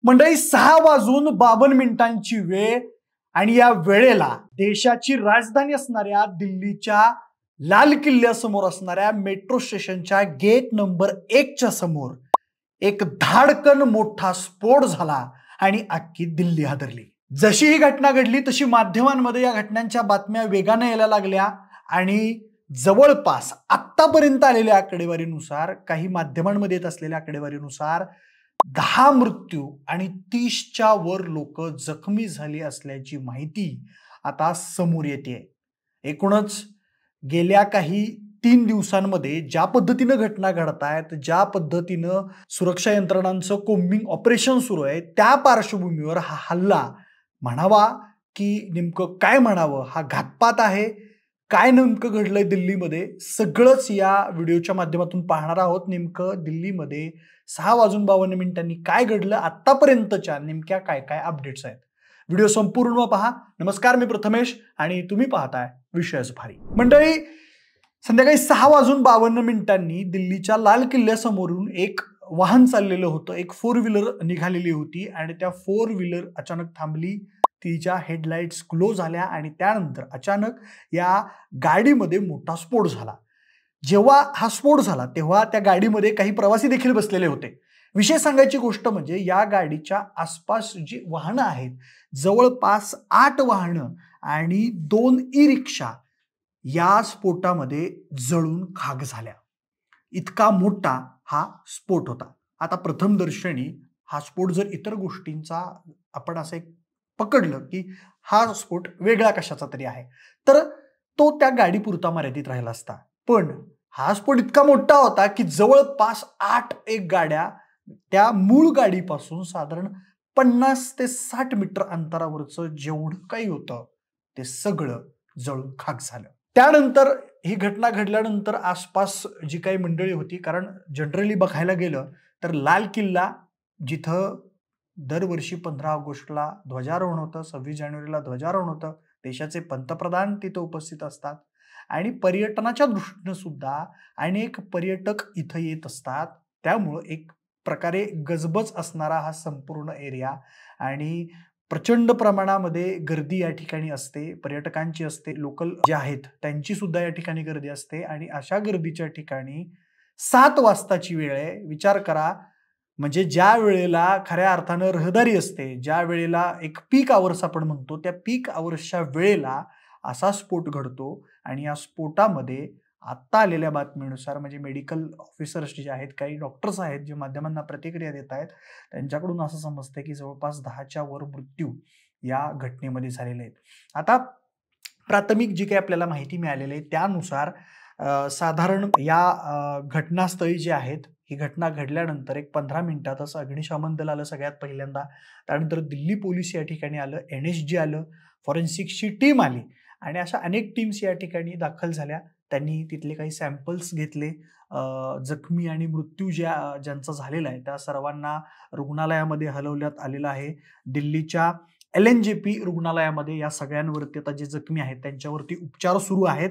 मंडळी 6:52 वेळ आणि या वेळेला देशाची राजधानी असणाऱ्या दिल्लीच्या लाल किल्ल्यासमोर असणाऱ्या मेट्रो स्टेशनच्या गेट नंबर 1 च्या समोर एक धाडकन मोठा स्फोट झाला आणि अख्खी दिल्ली हादरली। जशी ही घटना घडली तशी माध्यमांमध्ये या घटनांच्या बातम्या वेगाने यायला लागल्या आणि जवळपास आतापर्यंत आलेल्या आकडेवारीनुसार, काही माध्यमांमध्ये येत असलेल्या आकडेवारीनुसार 10 मृत्यू आणि 30च्या वर लोक जखमी झाली असल्याची माहिती आता समोर येते। एकूणच गेल्या काही 3 दिवसांमध्ये ज्या पद्धतीने घटना घडतायत, ज्या पद्धतीने सुरक्षा यंत्रणांचं कोम्बिंग ऑपरेशन सुरू आहे, त्या पार्श्वभूमीवर हा हल्ला म्हणावा की नेमकं काय म्हणावं, हा घातपात आहे, काय नेमकं घडलंय दिल्लीमध्ये, सगळंच या व्हिडिओच्या माध्यमातून पाहणार आहोत। नेमकं दिल्लीमध्ये 6:52 काय घडलं, आतापर्यंतच्या नेमक्या काय काय अपडेट्स आहेत, व्हिडिओ संपूर्ण पहा। नमस्कार, मी प्रथमेश आणि तुम्ही पाहताय विषयच भारी। मंडळी, संध्याकाळी 6:52 दिल्लीच्या लाल किल्ल्यासमोरून एक वाहन चाललेलं होतं, एक 4 व्हीलर निघालेली होती आणि त्या 4 व्हीलर अचानक थांबली, तिच्या हेडलाइट्स ग्लो झाल्या आणि त्यानंतर अचानक या गाडीमध्ये मोठा स्फोट झाला। जेव्हा हा स्फोट झाला तेव्हा त्या गाडीमध्ये काही प्रवासी देखील बसलेले होते। विशेष सांगायची गोष्ट म्हणजे या गाडीच्या आसपास जी वाहनं आहेत, जवळपास 8 वाहनं आणि 2 ई रिक्षा या स्फोटामध्ये जळून खाक झाल्या। इतका मोठा हा स्फोट होता। आता प्रथमदर्शनी हा स्फोट जर इतर गोष्टींचा आपण असं एक पकडलं की हा स्फोट वेगळा कशाचा तरी आहे, तर तो त्या गाडीपुरता मर्यादित राहिला असता। पण हा स्फोट इतका मोठा होता की जवळपास 8 गाड्या त्या मूळ गाडीपासून साधारण 50 ते 60 मीटर अंतरावरचं जेवढं काही होतं ते सगळं जळून खाक झालं। त्यानंतर ही घटना घडल्यानंतर आसपास जी काही मंडळी होती, कारण जनरली बघायला गेलं तर लाल किल्ला जिथं दरवर्षी 15 ऑगस्टला ध्वजारोहण होतं, 26 जानेवारीला ध्वजारोहण होतं, देशाचे पंतप्रधान तिथे उपस्थित असतात आणि पर्यटनाच्या दृष्टीने सुद्धा अनेक पर्यटक इथं येत असतात। त्यामुळे एक प्रकारे गजबज असणारा हा संपूर्ण एरिया आणि प्रचंड प्रमाणामध्ये गर्दी या ठिकाणी असते, पर्यटकांची असते, लोकल जे आहेत त्यांची सुद्धा या ठिकाणी गर्दी असते आणि अशा गर्दीच्या ठिकाणी 7 वाजताची वेळ आहे। विचार करा, म्हणजे ज्या वेळेला खऱ्या अर्थानं रहदारी असते, ज्या वेळेला एक पीक आवर्स आपण म्हणतो, त्या पीक आवर्सच्या वेळेला असा स्फोट घडतो आणि या स्फोटामध्ये आत्ता आलेल्या बातमीनुसार म्हणजे मेडिकल ऑफिसर्स जे आहेत, काही डॉक्टर्स आहेत जे माध्यमांना प्रतिक्रिया देत आहेत, त्यांच्याकडून असं समजतं की जवळपास 10च्या वर मृत्यू या घटनेमध्ये झालेले आहेत। आता प्राथमिक जी काही आपल्याला माहिती मिळालेली आहे त्यानुसार साधारण या घटनास्थळी जे आहेत, ही घटना घडल्यानंतर एक 15 मिनिटातच अग्निशमन दल आलं सगळ्यात पहिल्यांदा, त्यानंतर दिल्ली पोलीस या ठिकाणी आलं, NSG आलं, फॉरेन्सिक्सची टीम आली आणि अशा अनेक टीम्स या ठिकाणी दाखल झाल्या। त्यांनी तिथले काही सॅम्पल्स घेतले, जखमी आणि मृत्यू ज्यांचा झालेला आहे त्या सर्वांना रुग्णालयामध्ये हलवण्यात आलेलं आहे। दिल्लीच्या LNJP रुग्णालयामध्ये या सगळ्यांवरती आता जे जखमी आहेत त्यांच्यावरती उपचार सुरू आहेत।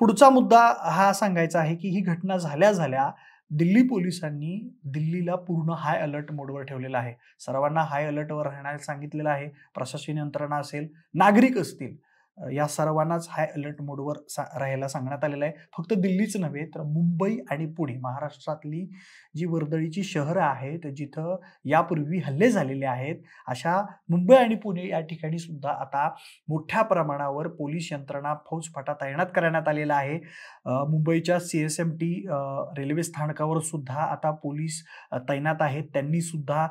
पुढचा मुद्दा हा सांगायचा आहे की ही घटना झाल्या दिल्ली पोलिसांनी दिल्लीला पूर्ण हाय अलर्ट मोडवर ठेवलेला आहे। सर्वांना हाय अलर्टवर राहण्यास सांगितलेलं आहे। प्रशासकीय यंत्रणा असेल, नागरिक असतील, या सर्वांनाच हाय अलर्ट मोडवर राहायला सांगण्यात आलेलं आहे। फक्त दिल्लीच नव्हे तर मुंबई आणि पुणे, महाराष्ट्रातली जी वर्दळीची शहरं आहेत जिथं यापूर्वी हल्ले झालेले आहेत, अशा मुंबई आणि पुणे या ठिकाणी सुद्धा आता मोठ्या प्रमाणावर पोलीस यंत्रणा, फौजफाटा तैनात करण्यात आलेला आहे। मुंबईच्या CSMT रेल्वे स्थानकावर सुद्धा आता पोलीस तैनात आहेत। त्यांनी सुद्धा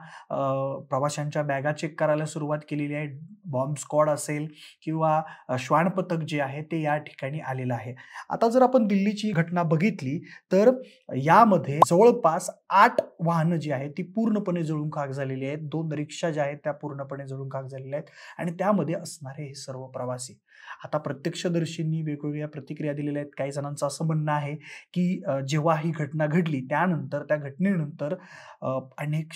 प्रवाशांच्या बॅगा चेक करायला सुरुवात केलेली आहे। बॉम्ब स्क्वॉड असेल किंवा श्वान पथक जे आहे ते या ठिकाणी आलेलं आहे। आता जर आपण दिल्लीची घटना बघितली तर यामध्ये जवळपास 8 वाहनं जी आहेत ती पूर्णपणे जळून खाक झालेली आहेत, 2 रिक्षा ज्या आहेत त्या पूर्णपणे जळून खाक झालेल्या आहेत आणि त्यामध्ये असणारे हे सर्व प्रवासी। आता प्रत्यक्षदर्शींनी वेगवेगळ्या प्रतिक्रिया दिलेल्या आहेत। काही जणांचं असं म्हणणं आहे की जेव्हा ही घटना घडली त्यानंतर, त्या घटनेनंतर अनेक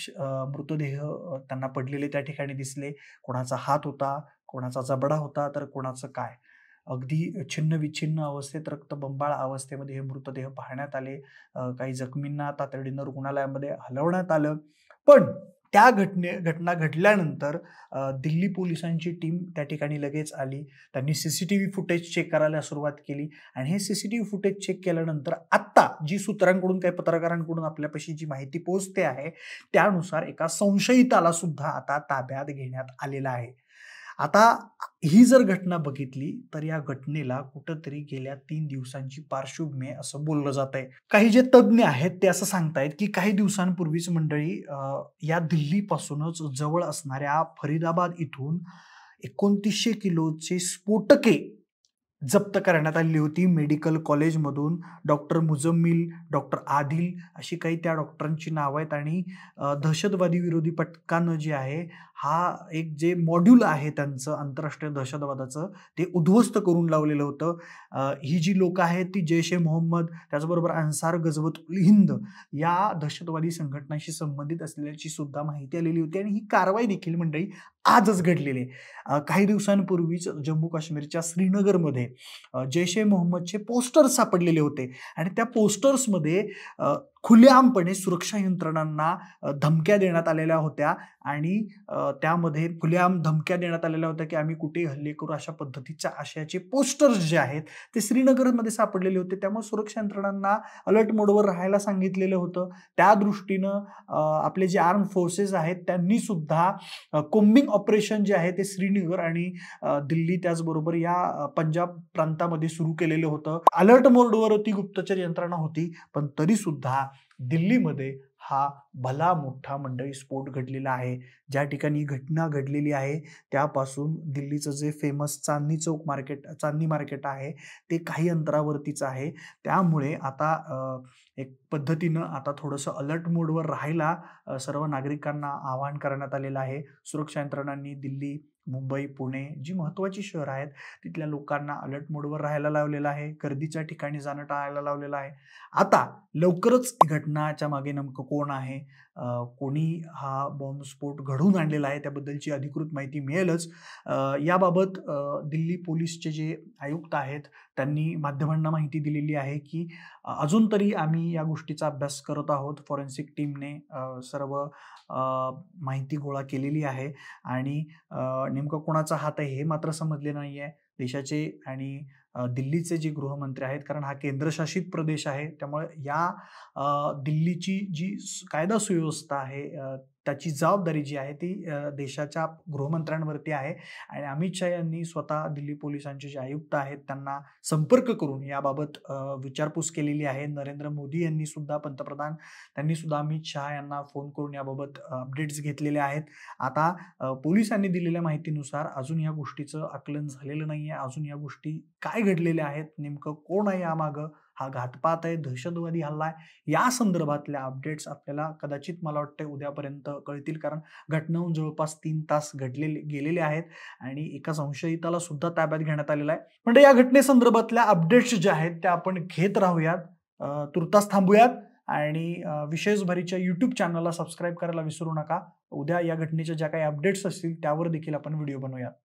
मृतदेह त्यांना पडलेले त्या ठिकाणी दिसले। कोणाचा हात होता, कोणाचा जबडा होता, तर कोणाचं काय, अगदी छिन्न विच्छिन्न अवस्थेत, रक्तबंबाळ अवस्थेमध्ये हे मृतदेह पाहण्यात आले। काही जखमींना तातडीनं रुग्णालयामध्ये हलवण्यात आलं। पण त्या घटना घडल्यानंतर दिल्ली पोलिसांची टीम त्या ठिकाणी लगेच आली. त्यांनी सीसीटीव्ही फुटेज चेक करायला सुरुवात केली आणि हे सीसीटीव्ही फुटेज चेक केल्यानंतर आत्ता जी सूत्रांकडून काही पत्रकारांकडून आपल्यापाशी जी माहिती पोहोचते आहे त्यानुसार एका संशयिताला सुद्धा आता ताब्यात घेण्यात आलेलं आहे. आता ही जर घटना बघितली तर या घटनेला कुठंतरी गेल्या 3 दिवसांची पार्श्वभूमी आहे असं बोललं जात आहे. काही जे तज्ज्ञ आहेत ते असं सांगतायत की काही दिवसांपूर्वीच मंडळी या दिल्लीपासूनच जवळ असणाऱ्या फरीदाबाद इथून 2900 किलोचे स्फोटके जप्त करण्यात आली होती. मेडिकल कॉलेजमधून डॉक्टर मुजम्मिल, डॉक्टर आदिल अशी काही त्या डॉक्टरांची नावं आहेत आणि दहशतवादी विरोधी पथकानं जे आहे हा एक जे मॉड्यूल आहे त्यांचं आंतरराष्ट्रीय दहशतवादाचं ते उद्ध्वस्त करून लावलेलं होतं. ही जी लोकं आहेत ती जैश ए मोहम्मद त्याचबरोबर अन्सार गझवत उल हिंद या दहशतवादी संघटनांशी संबंधित असल्याची सुद्धा माहिती आलेली होती आणि ही कारवाई देखील मंडळी आजच घडलेली आहे. काही दिवसांपूर्वीच जम्मू काश्मीरच्या श्रीनगरमध्ये जैश ए मोहम्मदचे पोस्टर्स सापडलेले होते आणि त्या पोस्टर्समध्ये खुलेआमपणे सुरक्षा यंत्रणांना धमक्या देण्यात आलेल्या होत्या आणि त्यामध्ये खुलेआम धमक्या देण्यात आलेल्या होत्या की आम्ही कुठेही हल्ले करू अशा पद्धतीच्या आशयाचे पोस्टर्स जे आहेत ते श्रीनगरमध्ये सापडलेले होते. त्यामुळे सुरक्षा यंत्रणांना अलर्ट मोडवर राहायला सांगितलेलं होतं. त्या दृष्टीनं आपले जे आर्म फोर्सेस आहेत त्यांनी सुद्धा कोम्बिंग ऑपरेशन जे आहे ते श्रीनगर आणि दिल्ली त्याचबरोबर या पंजाब प्रांतामध्ये सुरू केलेलं होतं. अलर्ट मोडवर ती गुप्तचर यंत्रणा होती पण तरी सुद्धा दिल्लीमध्ये हा भला मोठा मंडळी स्फोट घडलेला आहे. ज्या ठिकाणी घटना घडलेली आहे त्यापासून दिल्लीचं जे फेमस चांदनी मार्केट आहे ते काही अंतरावरतीच आहे. त्यामुळे आता एक पद्धतीनं आता थोडंसं अलर्ट मोडवर राहायला सर्व नागरिकांना आवाहन करण्यात आलेलं आहे. सुरक्षा यंत्रणांनी दिल्ली, मुंबई, पुणे जी महत्त्वाची शहरं आहेत तिथल्या लोकांना अलर्ट मोडवर राहायला लावलेलं आहे. गर्दीच्या ठिकाणी जाणं टाळायला लावलेलं आहे. आता लवकरच घटनाच्या मागे नेमकं कोण आहे, कोणी हा बॉम्बस्फोट घडवून आणलेला आहे त्याबद्दलची अधिकृत माहिती मिळेलच. याबाबत दिल्ली पोलीसचे जे आयुक्त आहेत त्यांनी माध्यमांना माहिती दिलेली आहे की अजून तरी आम्ही या गोष्टीचा अभ्यास करत आहोत. फॉरेन्सिक टीमने सर्व माहिती गोळा केलेली आहे आणि नेमकं कोणाचा हात आहे हे मात्र समजले नाही आहे. देशाचे आणि दिल्लीचे जे गृहमंत्री आहेत कारण हा केंद्रशासित प्रदेश आहे त्यामुळे या दिल्लीची जी कायदा सुव्यवस्था आहे त्याची जबाबदारी जी आहे ती देशाच्या गृहमंत्र्यांवरती आहे आणि अमित शाह यांनी स्वतः दिल्ली पोलिसांचे जे आयुक्त आहेत त्यांना संपर्क करून याबाबत विचारपूस केलेली आहे. नरेंद्र मोदी यांनी सुद्धा त्यांनी सुद्धा अमित शाह यांना फोन करून याबाबत अपडेट्स घेतलेले आहेत. आता पोलिसांनी दिलेल्या माहितीनुसार अजून या गोष्टीचं आकलन झालेलं नाही आहे. अजून या गोष्टी काय घडलेल्या आहेत, नेमकं कोण आहे यामागं, हा घातपात आहे, दहशतवादी हल्ला आहे, या संदर्भातल्या अपडेट्स आपल्याला कदाचित मला वाटतं उद्यापर्यंत कळतील कारण घटनाहून जवळपास 3 तास गेलेले आहेत आणि एका संशयिताला सुद्धा ताब्यात घेण्यात आलेला आहे. म्हणजे या घटनेसंदर्भातल्या अपडेट्स ज्या आहेत त्या आपण घेत राहूयात. तुर्तास थांबूयात आणि विशेषभरीच्या YouTube चॅनलला सबस्क्राईब करायला विसरू नका. उद्या या घटनेच्या ज्या काही अपडेट्स असतील त्यावर देखील आपण व्हिडिओ बनवूयात.